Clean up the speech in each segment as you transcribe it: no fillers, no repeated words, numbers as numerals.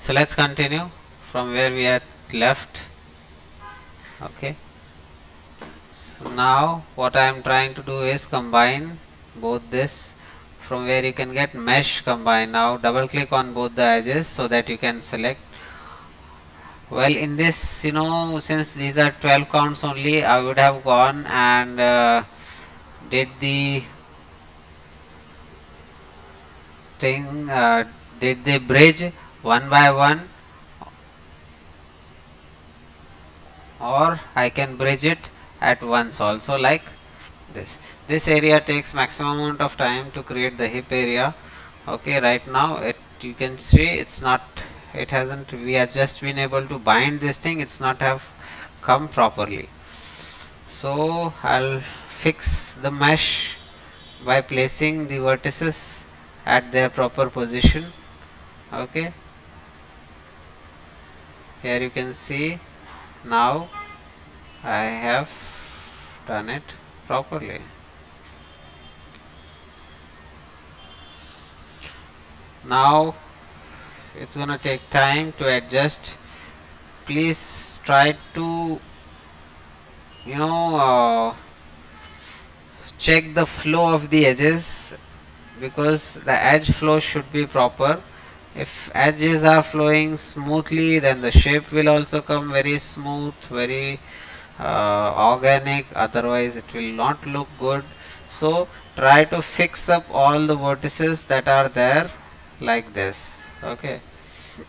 So let's continue from where we had left. Okay, so now what I am trying to do is combine both this from where you can get mesh combine. Now double click on both the edges so that you can select. Well, in this, since these are 12 counts only, I would have gone and did the thing, did the bridge one by one, or I can bridge it at once also, like this. This area takes maximum amount of time to create the hip area. Okay, right now you can see it's not, it hasn't, we have just been able to bind this thing, it's not have come properly. So I'll fix the mesh by placing the vertices at their proper position. Okay, here you can see now I have done it properly. Now it's gonna take time to adjust. Please try to check the flow of the edges, because the edge flow should be proper. If edges are flowing smoothly, then the shape will also come very smooth, very organic, otherwise it will not look good. So try to fix up all the vertices that are there like this. Okay, so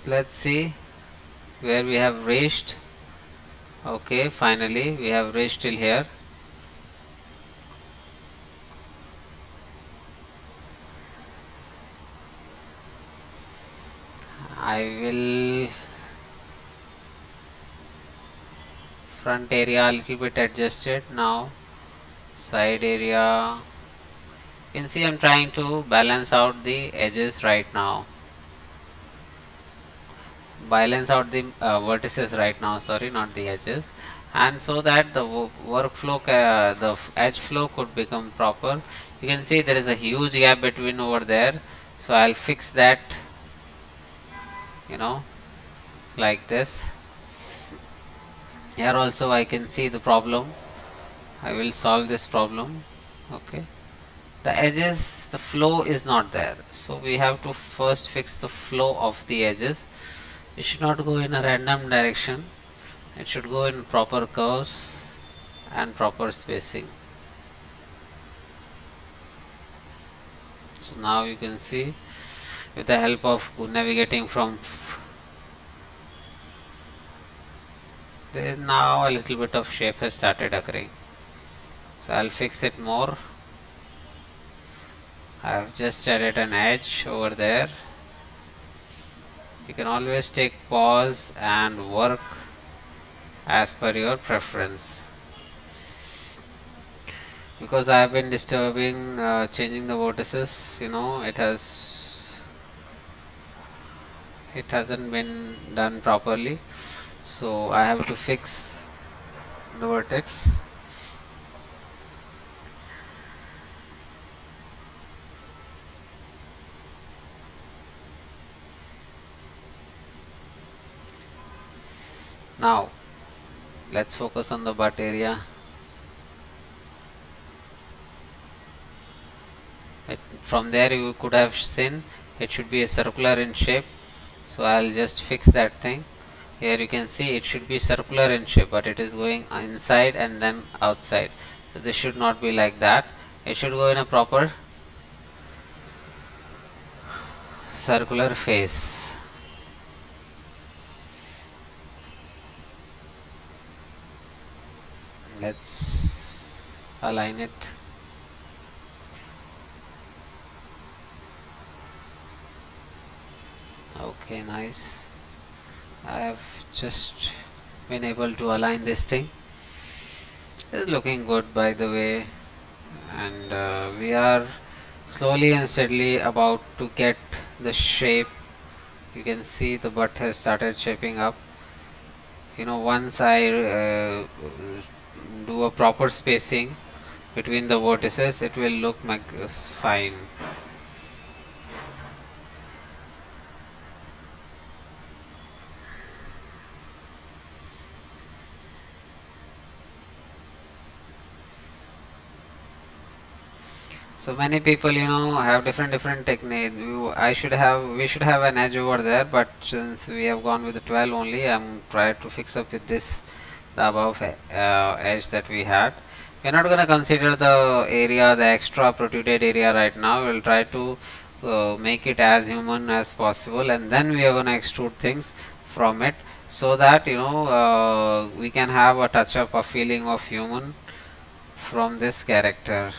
let's see where we have reached. Okay, finally we have reached till here. I will front area a little bit adjusted. Now side area, you can see I'm trying to balance out the edges right now, balance out the vertices right now, sorry, not the edges, and so that the workflow, the edge flow could become proper. You can see there is a huge gap between over there, so I'll fix that, like this. Here also I can see the problem, I will solve this problem. Okay, the edges, the flow is not there, so we have to first fix the flow of the edges. It should not go in a random direction, it should go in proper curves and proper spacing. So now you can see, with the help of navigating from there, now a little bit of shape has started occurring. So I'll fix it more. I have just added an edge over there. You can always take pause and work as per your preference. Because I have been disturbing, changing the vertices, it hasn't been done properly, so I have to fix the vertex. Now let's focus on the butt area. From there you could have seen it should be a circular in shape, so I'll just fix that thing. Here you can see it should be circular in shape, but it is going inside and then outside, so this should not be like that. It should go in a proper circular face. Let's align it. Okay, nice. I have just been able to align this thing. It's looking good, by the way, and we are slowly and steadily about to get the shape. You can see the butt has started shaping up. Once I do a proper spacing between the vertices, it will look fine. So many people, have different technique. We should have an edge over there, but since we have gone with the 12 only, I'm trying to fix up with this, the above edge that we had. We're not gonna consider the area, the extra protruded area right now. We'll try to make it as human as possible, and then we are gonna extrude things from it, so that we can have a touch up, a feeling of human from this character.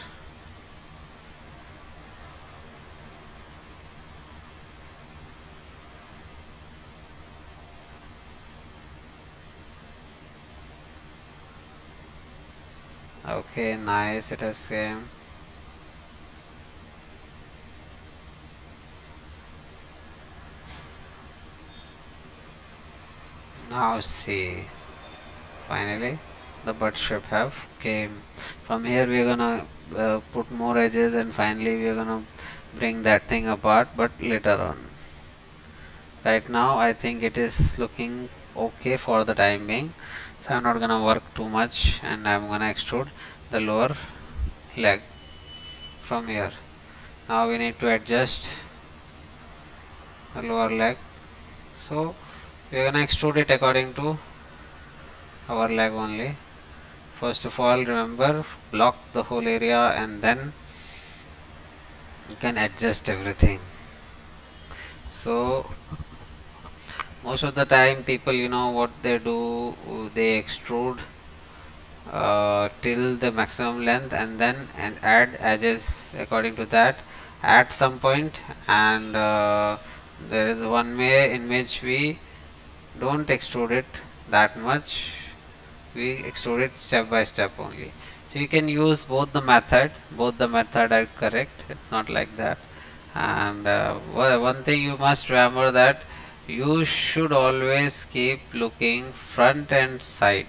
Okay, nice, it has came. Now see, finally the butt shape have came. From here we are gonna put more edges, and finally we are gonna bring that thing apart, but later on. Right now I think it is looking okay for the time being, so I'm not gonna work too much, and I'm gonna extrude the lower leg from here. Now we need to adjust the lower leg, so we're gonna extrude it according to our leg only. First of all, remember, block the whole area, and then you can adjust everything. So most of the time people, what they do, they extrude till the maximum length, and then add edges according to that at some point. And there is one way in which we don't extrude it that much, we extrude it step by step only. So you can use both the method are correct, it's not like that. And one thing you must remember, that you should always keep looking front and side.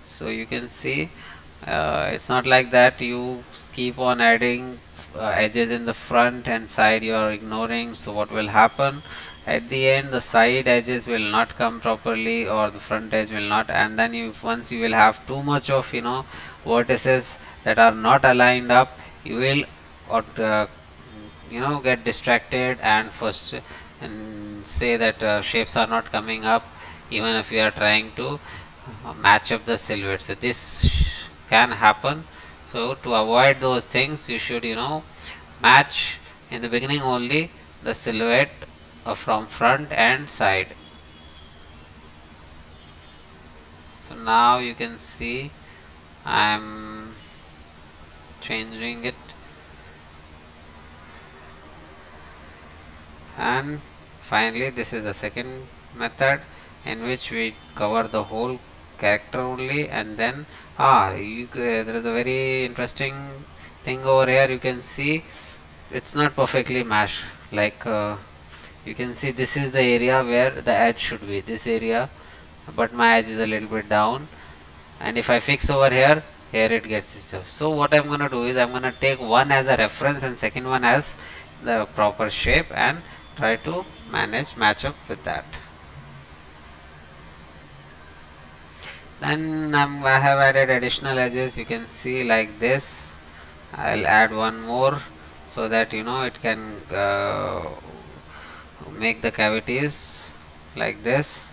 So you can see, it's not like that you keep on adding edges in the front and side you are ignoring. So what will happen at the end, the side edges will not come properly, or the front edge will not, and then once you will have too much of vertices that are not aligned up, you will get distracted and first and say that shapes are not coming up, even if we are trying to match up the silhouette. So this can happen. So to avoid those things, you should match in the beginning only the silhouette from front and side. So now you can see I am changing it, and finally this is the second method in which we cover the whole character only. And then there is a very interesting thing over here. You can see it's not perfectly mashed, like you can see this is the area where the edge should be, this area, but my edge is a little bit down, and if I fix over here, it gets disturbed. So what I'm gonna do is I'm gonna take one as a reference and second one as the proper shape, and try to match up with that. Then I have added additional edges, you can see, like this. I'll add one more so that it can make the cavities like this.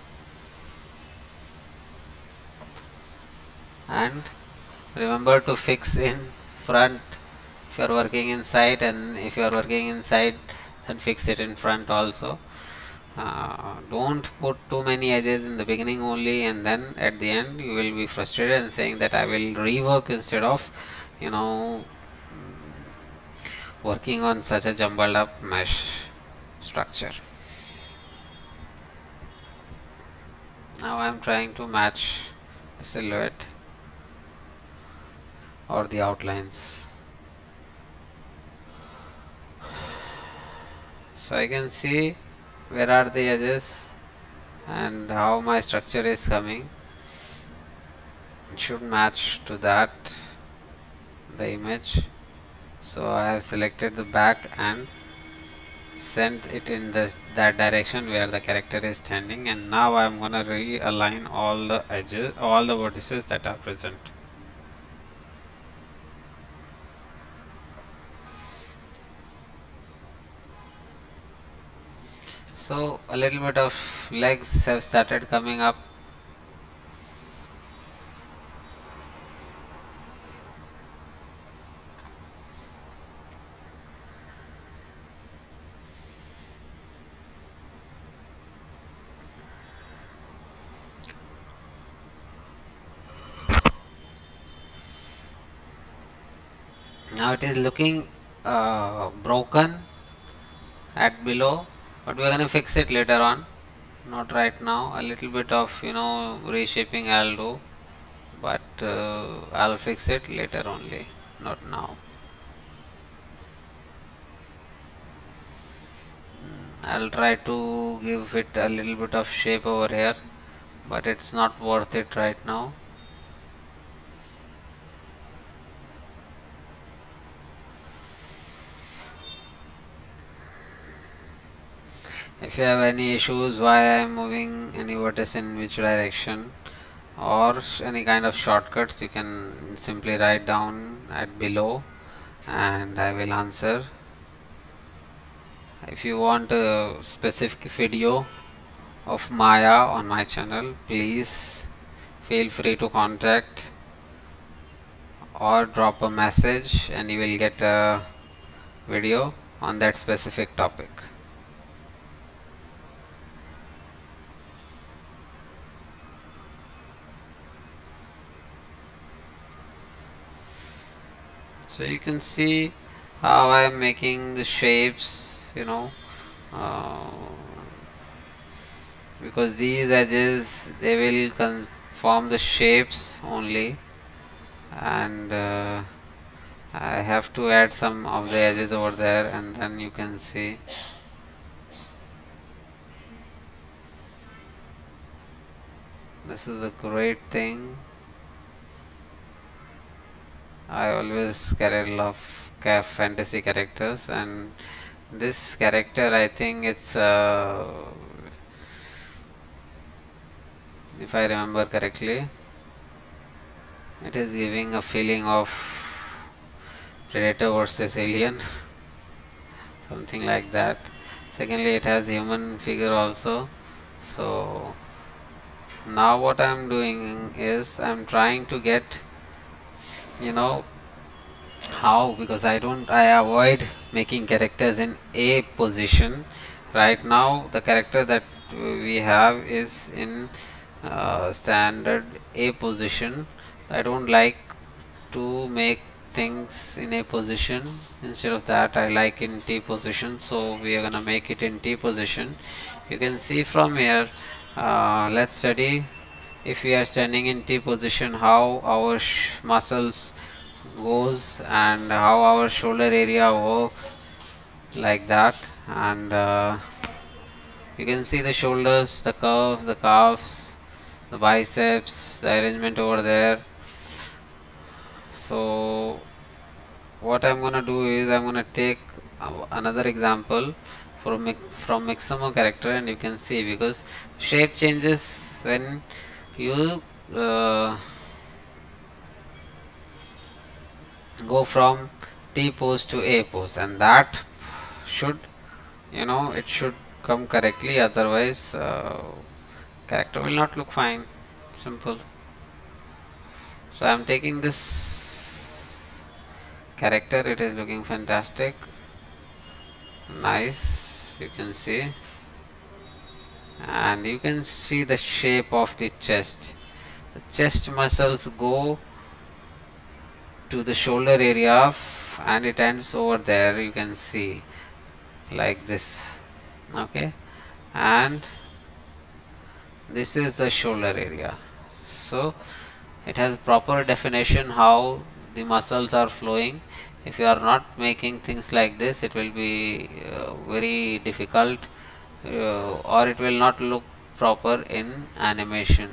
And remember to fix in front if you are working inside, and if you are working inside, then fix it in front also. Don't put too many edges in the beginning only, and then at the end you will be frustrated and saying that I will rework instead of working on such a jumbled up mesh structure. Now I am trying to match the silhouette or the outlines. So I can see where are the edges and how my structure is coming. It should match to that, the image. So I have selected the back and sent it in that direction where the character is standing, and now I am gonna realign all the edges, all the vertices that are present. So a little bit of legs have started coming up. Now it is looking broken at below, but we are going to fix it later on, not right now. A little bit of reshaping I'll do, but I'll fix it later only, not now. I'll try to give it a little bit of shape over here, but it's not worth it right now. If you have any issues why I am moving any vertex in which direction or any kind of shortcuts, you can simply write down at below and I will answer. If you want a specific video of Maya on my channel, please feel free to contact or drop a message and you will get a video on that specific topic. So you can see how I am making the shapes, because these edges they will form the shapes only, and I have to add some of the edges over there, and then you can see this is a great thing. I always love fantasy characters, and this character I think it's if I remember correctly, it is giving a feeling of predator versus alien, something like that. Secondly, it has human figure also. So now what I'm doing is I'm trying to get how, because I avoid making characters in a position. Right now the character that we have is in standard A position. I don't like to make things in a position. Instead of that I like in T position, so we are gonna make it in T position. You can see from here, let's study if we are standing in T position how our muscles goes and how our shoulder area works, like that. And you can see the shoulders, the curves, the calves, the biceps, the arrangement over there. So what I'm gonna do is I'm gonna take another example from Mixamo character, and you can see because shape changes when you go from T pose to A pose, and that should it should come correctly, otherwise character will not look fine. Simple. So I am taking this character, it is looking fantastic, nice, you can see, and you can see the shape of the chest. The chest muscles go to the shoulder area and it ends over there, you can see, like this. Okay, and this is the shoulder area. So it has proper definition how the muscles are flowing. If you are not making things like this, it will be very difficult, or it will not look proper in animation.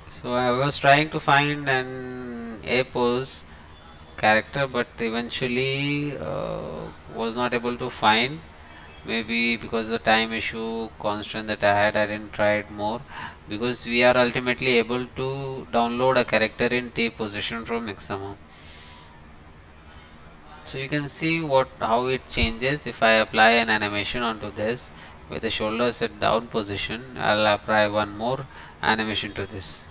So I was trying to find an A pose character, but eventually was not able to find. Maybe because the time issue constraint that I had, I didn't try it more, because we are ultimately able to download a character in T position from Mixamo. So you can see how it changes. If I apply an animation onto this with the shoulders at down position, I'll apply one more animation to this.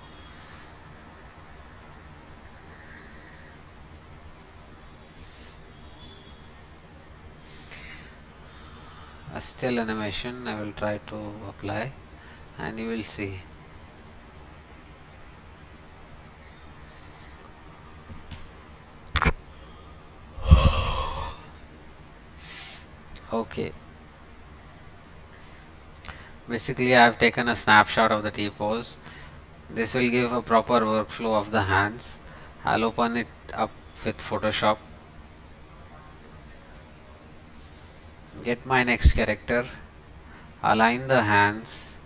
A still animation I will try to apply, and you will see. Okay, basically I have taken a snapshot of the T-pose. This will give a proper workflow of the hands. I'll open it up with Photoshop, get my next character, align the hands,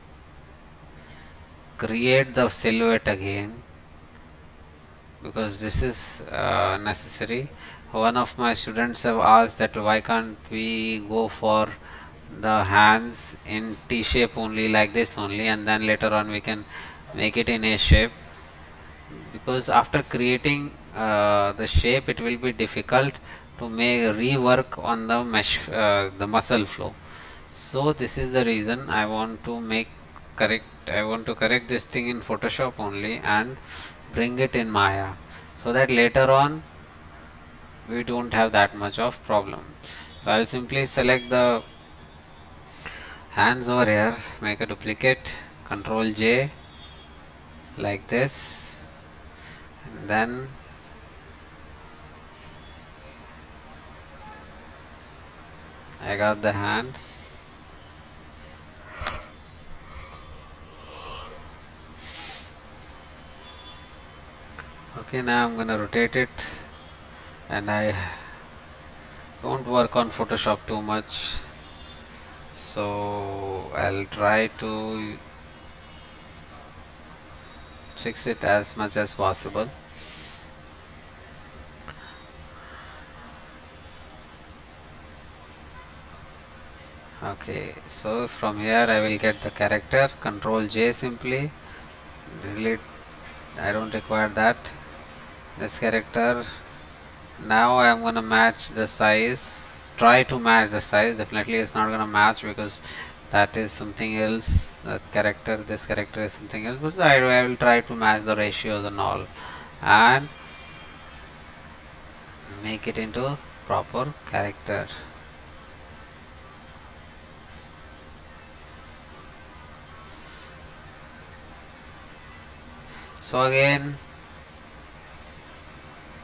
create the silhouette again, because this is necessary. One of my students have asked that why can't we go for the hands in T shape only, like this only, and then later on we can make it in A shape, because after creating the shape it will be difficult to make rework on the mesh, the muscle flow. So this is the reason I want to correct this thing in Photoshop only and bring it in Maya, so that later on we don't have that much of problem. So I'll simply select the hands over here, make a duplicate, Ctrl J like this, and then I got the hand. Okay, now I'm gonna rotate it, and I don't work on Photoshop too much, so I'll try to fix it as much as possible. Okay, so from here I will get the character, Ctrl J simply, delete, I don't require that. This character, now I am gonna match the size, try to match the size. Definitely it's not gonna match because that is something else. The character, this character is something else, but I will try to match the ratios and all, and make it into proper character. So again,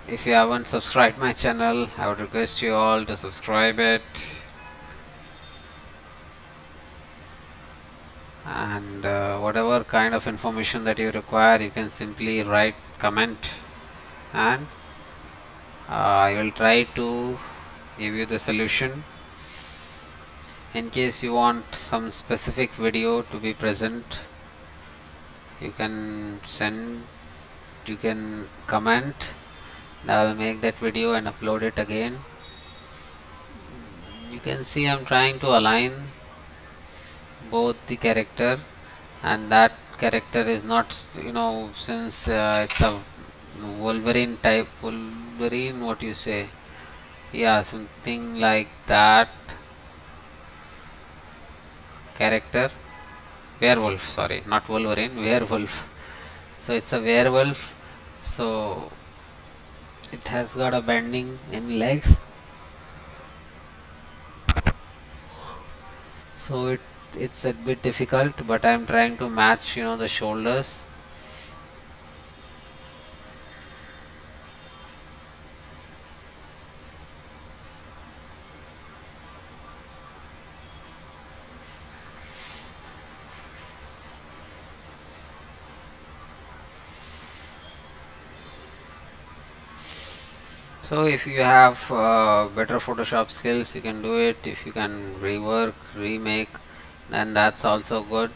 if you haven't subscribed my channel, I would request you all to subscribe it, and whatever kind of information that you require, you can simply write comment, and I will try to give you the solution. In case you want some specific video to be present, you can comment, and I will make that video and upload it again. You can see I'm trying to align both the character, and that character is not, since it's a Wolverine type, what you say, yeah, something like that character, werewolf, sorry, not Wolverine, werewolf. So it's a werewolf, so it has got a bending in legs, so it's a bit difficult, but I'm trying to match the shoulders. So if you have better Photoshop skills, you can do it. If you can rework, remake, then that's also good.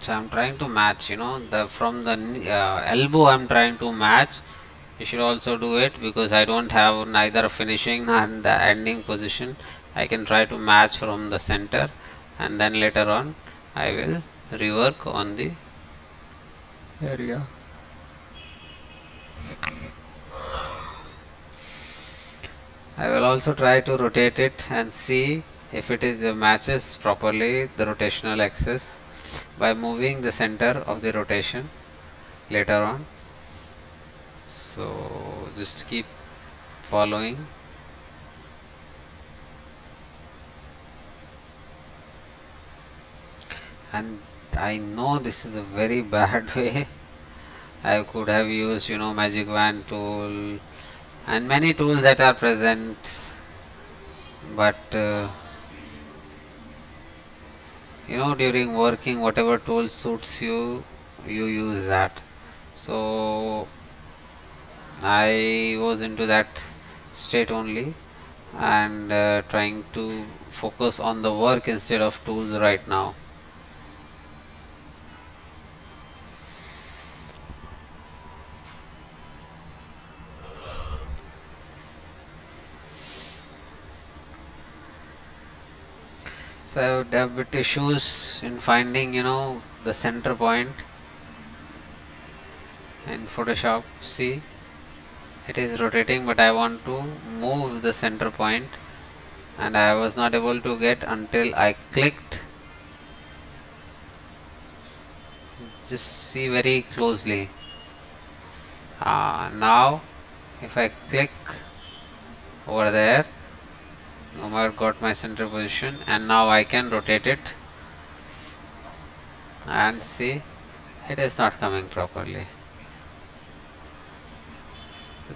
So I'm trying to match, from the elbow I'm trying to match. You should also do it, because I don't have neither finishing and the ending position. I can try to match from the center, and then later on I will rework on the area. I will also try to rotate it and see if it is matches properly the rotational axis by moving the center of the rotation later on. So just keep following. And I know this is a very bad way. I could have used magic wand tool and many tools that are present, but during working whatever tool suits you, you use that. So I was into that state only, and trying to focus on the work instead of tools right now. So I would have bit issues in finding the center point in Photoshop. See, it is rotating, but I want to move the center point, and I was not able to get until I clicked. Just see very closely. Now if I click over there, I got my center position, and now I can rotate it and see it is not coming properly.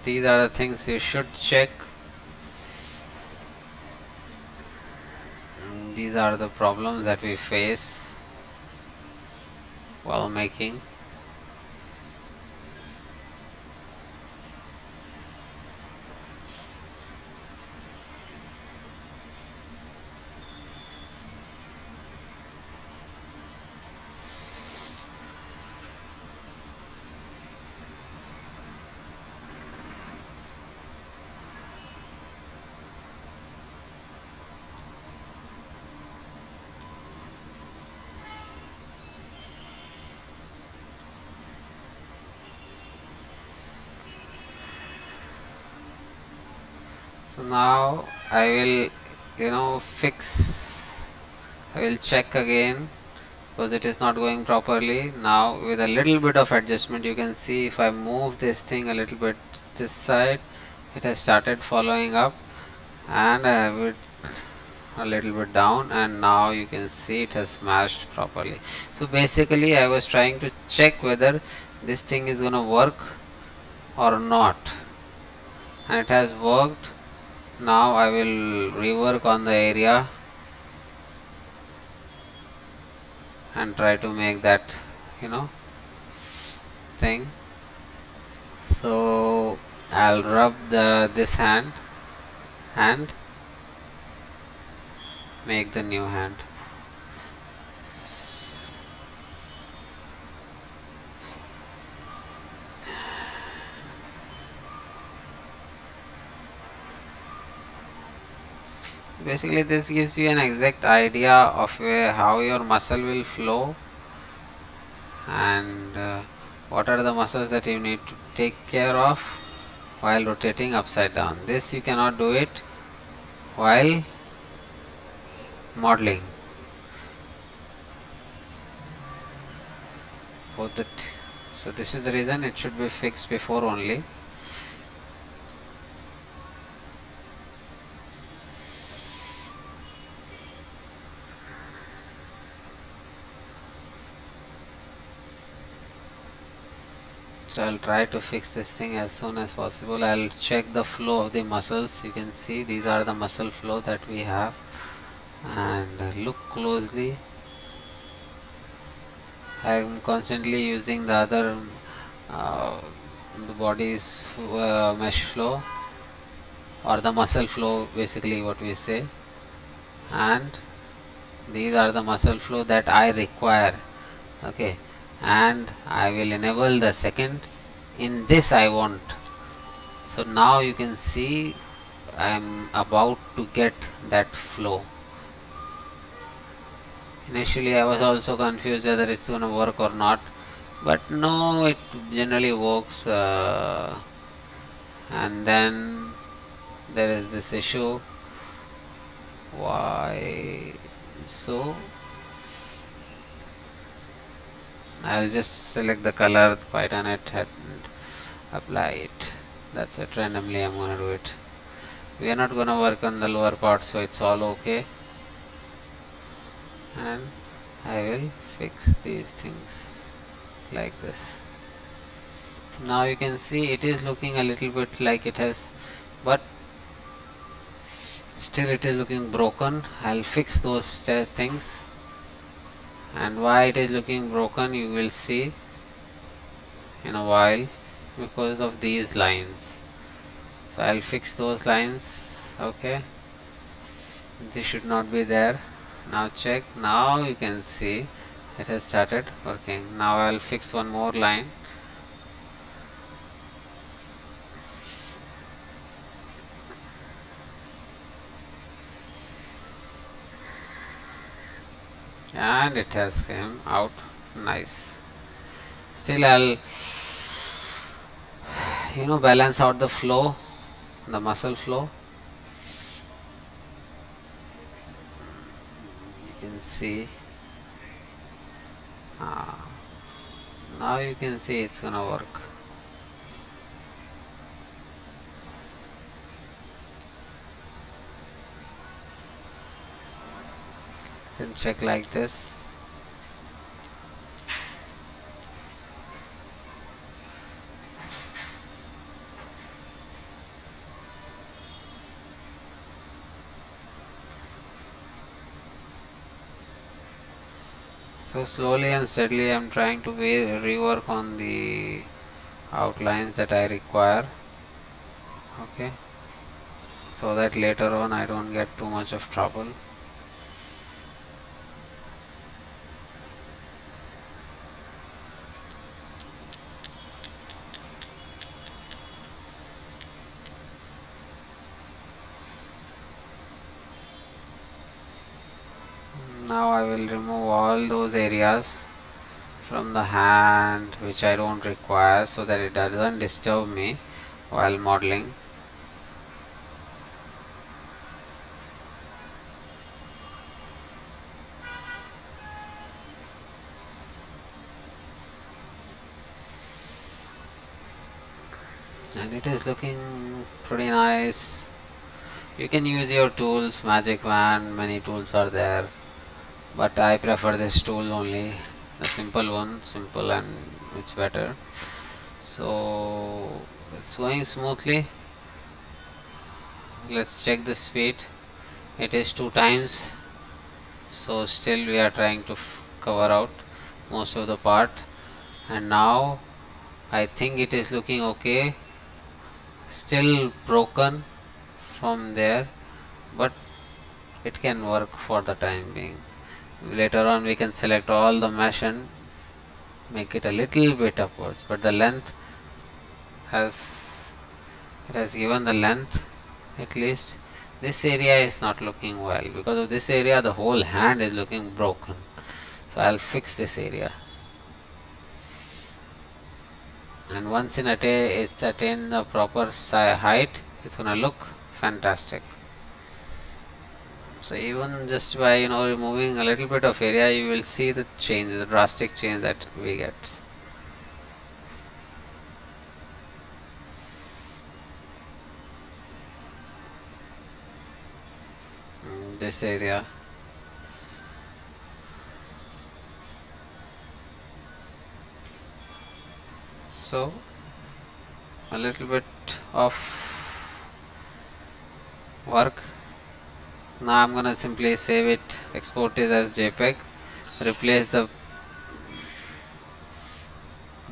These are the things you should check. These are the problems that we face while making. So now I will I will check again because it is not going properly. Now with a little bit of adjustment, you can see if I move this thing a little bit this side, it has started following up, and I have it a little bit down, and now you can see it has matched properly. So basically I was trying to check whether this thing is gonna work or not, and it has worked. Now I will rework on the area and try to make that thing. So I'll rub this hand and make the new hand. So basically this gives you an exact idea of how your muscle will flow, and what are the muscles that you need to take care of while rotating upside down. This you cannot do it while modeling. So this is the reason it should be fixed before only. So I'll try to fix this thing as soon as possible. I'll check the flow of the muscles. You can see these are the muscle flow that we have, and look closely. I am constantly using the other the body's mesh flow, or the muscle flow, basically what we say, and these are the muscle flow that I require. Okay, and I will enable the second. In this I want. So now you can see I'm about to get that flow. Initially I was also confused whether it's gonna work or not, but no, it generally works. And then there is this issue. Why so? I'll just select the color, whiten it and apply it. That's it. Randomly I'm gonna do it. We are not gonna work on the lower part, so it's all okay. And I will fix these things like this. So now you can see it is looking a little bit like it has, but still it is looking broken. I'll fix those things, and why it is looking broken you will see in a while, because of these lines. So I'll fix those lines. Okay, this should not be there. Now check. Now you can see it has started working. Now I'll fix one more line. And it has came out nice. Still I'll balance out the flow, the muscle flow. You can see now you can see it's gonna work. You can check like this. So slowly and steadily I'm trying to rework on the outlines that I require, okay, so that later on I don't get too much of trouble. Now I will remove all those areas from the hand which I don't require, so that it doesn't disturb me while modeling. And it is looking pretty nice. You can use your tools, magic wand, many tools are there, but I prefer this tool only, the simple one, simple, and it's better. So it's going smoothly. Let's check the speed. It is 2 times, so still we are trying to cover out most of the part. And now I think it is looking okay. Still broken from there, but it can work for the time being. Later on we can select all the mesh and make it a little bit upwards, but the length has given the length. At least this area is not looking well. Because of this area the whole hand is looking broken, so I'll fix this area. And once it's attained the proper height, it's gonna look fantastic. So even just by removing a little bit of area, you will see the change, the drastic change that we get. This area. So a little bit of work. Now I'm gonna simply save it, export it as JPEG, replace the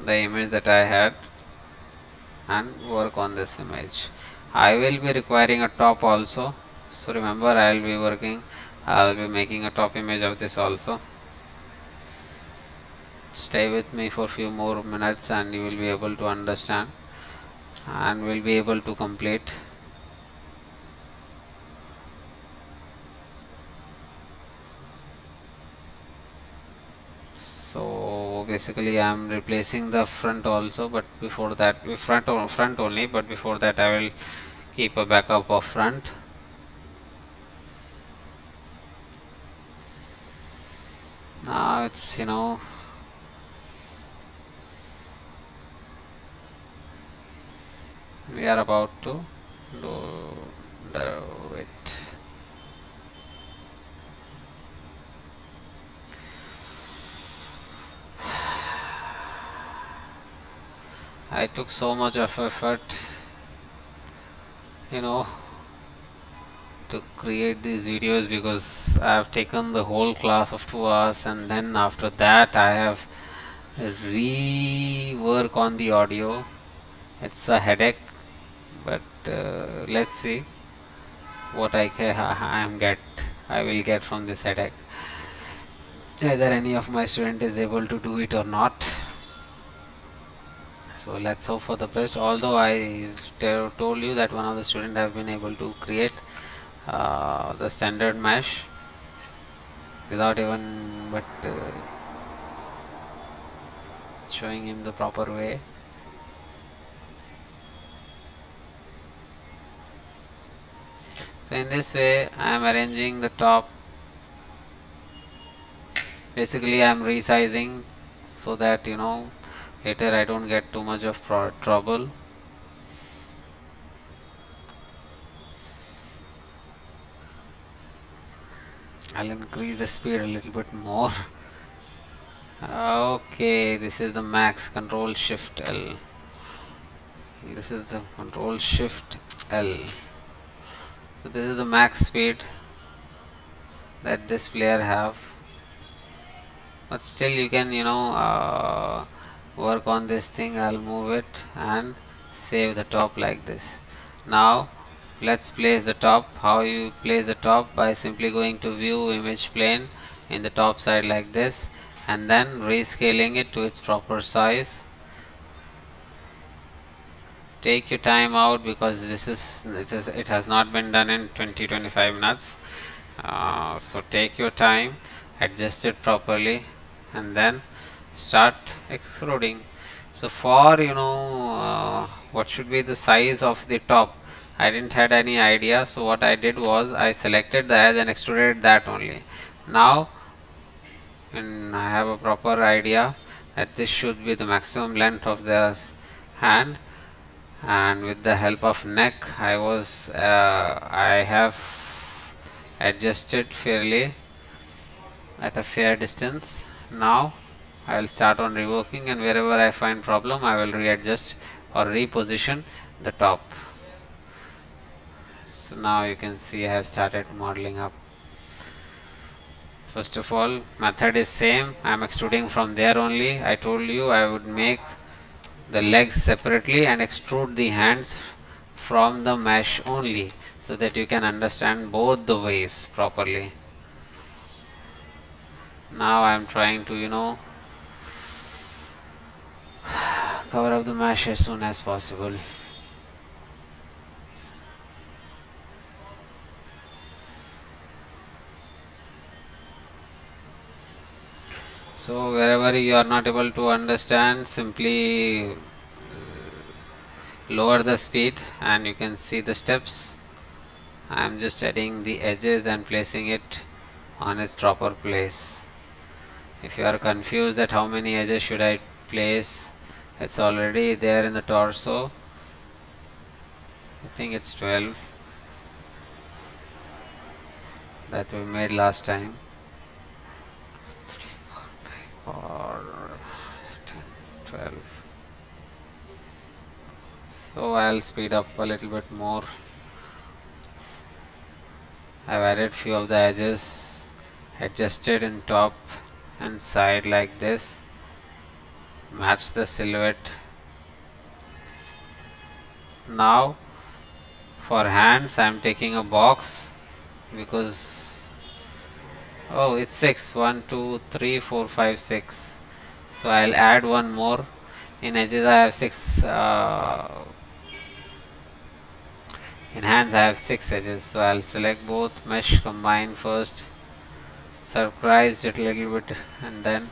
image that I had, and work on this image. I will be requiring a top also, so remember I'll be making a top image of this also. Stay with me for a few more minutes and you will be able to understand, and will be able to complete. So basically I'm replacing the front also, but before that front only, but before that I will keep a backup of front. Now it's we are about to do it. I took so much of effort, you know, to create these videos because I have taken the whole class of 2 hours, and then after that I have rework on the audio. It's a headache, but let's see what I will get from this headache. Whether any of my student is able to do it or not. So let's hope for the best. Although I told you that one of the students have been able to create the standard mesh without even showing him the proper way. So in this way I am arranging the top. Basically I am resizing so that later I don't get too much of trouble. I'll increase the speed a little bit more. Okay, this is the max. Control Shift L. This is the Control Shift L. So this is the max speed that this player have. But still you can work on this thing. I'll move it and save the top like this. Now let's place the top. How you place the top? By simply going to view image plane in the top side like this, and then rescaling it to its proper size. Take your time out because it has not been done in 20-25 minutes. So take your time, adjust it properly, and then start extruding. So for what should be the size of the top, I didn't had any idea. So what I did was I selected the edge and extruded that only. Now and I have a proper idea that this should be the maximum length of the hand, and with the help of neck I have adjusted fairly at a fair distance. Now I will start on reworking, and wherever I find problem I will readjust or reposition the top. So now you can see I have started modeling up. First of all, method is same. I am extruding from there only. I told you I would make the legs separately and extrude the hands from the mesh only, so that you can understand both the ways properly. Now I am trying to cover up the mesh as soon as possible. So wherever you are not able to understand, simply lower the speed and you can see the steps. I am just adding the edges and placing it on its proper place. If you are confused that how many edges should I place, it's already there in the torso. I think it's 12 that we made last time. 4, 12. So I'll speed up a little bit more. I've added few of the edges, adjusted in top and side like this, match the silhouette. Now for hands I'm taking a box because it's 6. 1, 2, 3, 4, 5, 6. So I'll add one more. In edges I have 6. In hands I have 6 edges. So I'll select both, mesh, combine first, surprise it a little bit, and then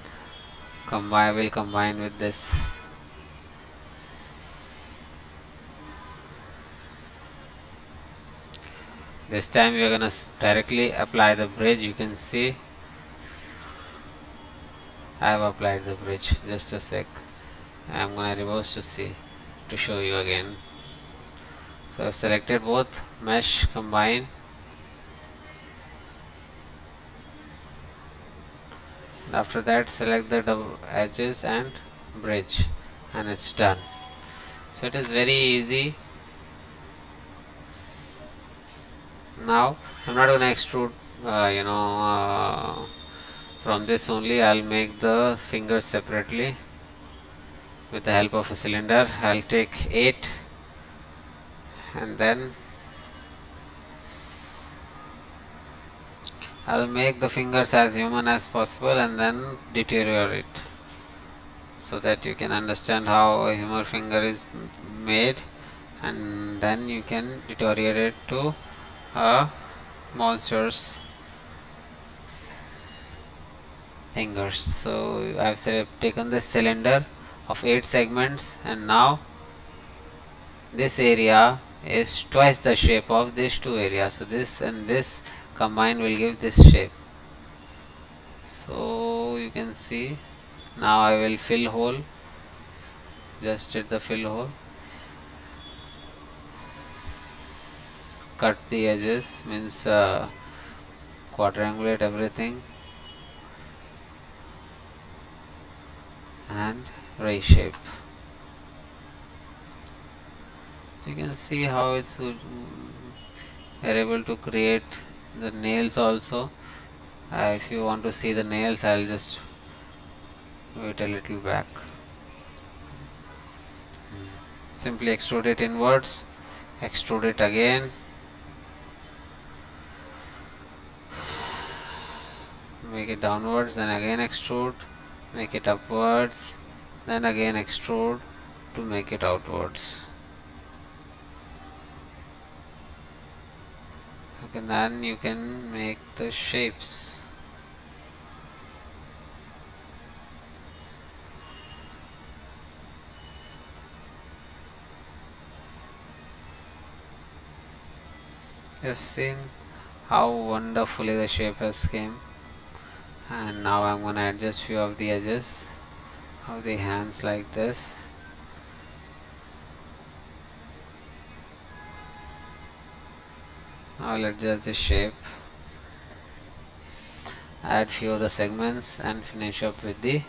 will combine with this. This time we are gonna directly apply the bridge. You can see I have applied the bridge. Just a sec. I'm gonna reverse to show you again. So I've selected both mesh, combine. After that, select the double edges and bridge, and it's done. So it is very easy. Now I'm not gonna extrude from this only. I'll make the fingers separately with the help of a cylinder. I'll take 8 and then I'll make the fingers as human as possible and then deteriorate it so that you can understand how a human finger is made, and then you can deteriorate it to a monster's fingers. So I've taken this cylinder of 8 segments, and now this area is twice the shape of these two areas. So this and this combined will give this shape. So you can see now I will fill hole. Just hit the fill hole. Cut the edges, means quadrangulate everything and reshape. So you can see how it's good. We are able to create the nails also. If you want to see the nails, I'll just wait a little back. Simply extrude it inwards, extrude it again, make it downwards, then again extrude, make it upwards, then again extrude to make it outwards. Okay, then you can make the shapes. You have seen how wonderfully the shape has came, and now I'm gonna adjust few of the edges of the hands like this. Now I'll adjust the shape, add few of the segments and finish up with the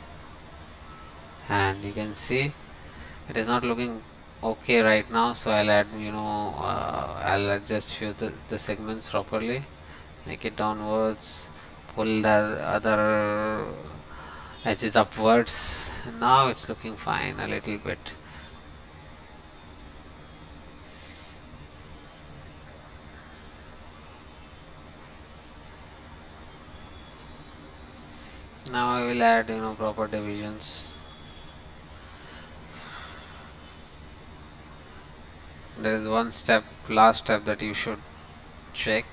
hand. You can see it is not looking okay right now, so I'll add I'll adjust few the segments properly, make it downwards, pull the other edges upwards, and now it's looking fine a little bit. Now I will add proper divisions. There is one last step that you should check.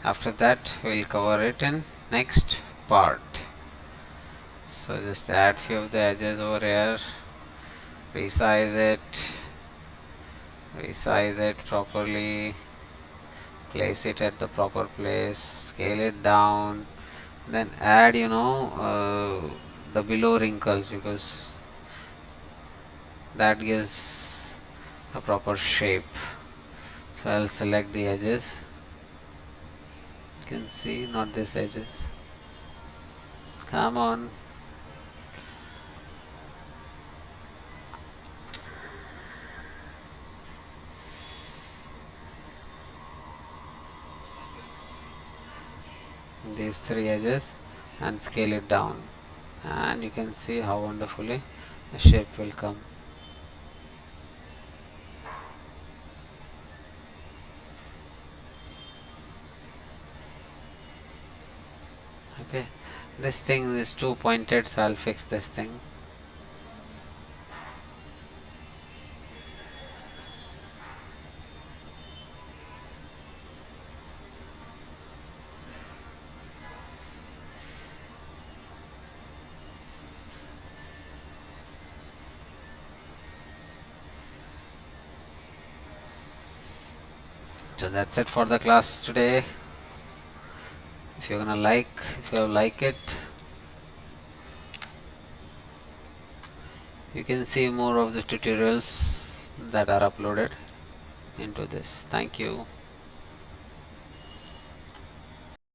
After that we'll cover it in next part. So just add few of the edges over here, resize it properly, place it at the proper place, scale it down, then add the below wrinkles, because that gives a proper shape. So I'll select the edges. You can see, not these edges. Come on. These 3 edges and scale it down, and you can see how wonderfully the shape will come. Okay, this thing is too pointed, so I'll fix this thing. So that's it for the class today. If you like it, you can see more of the tutorials that are uploaded into this. Thank you.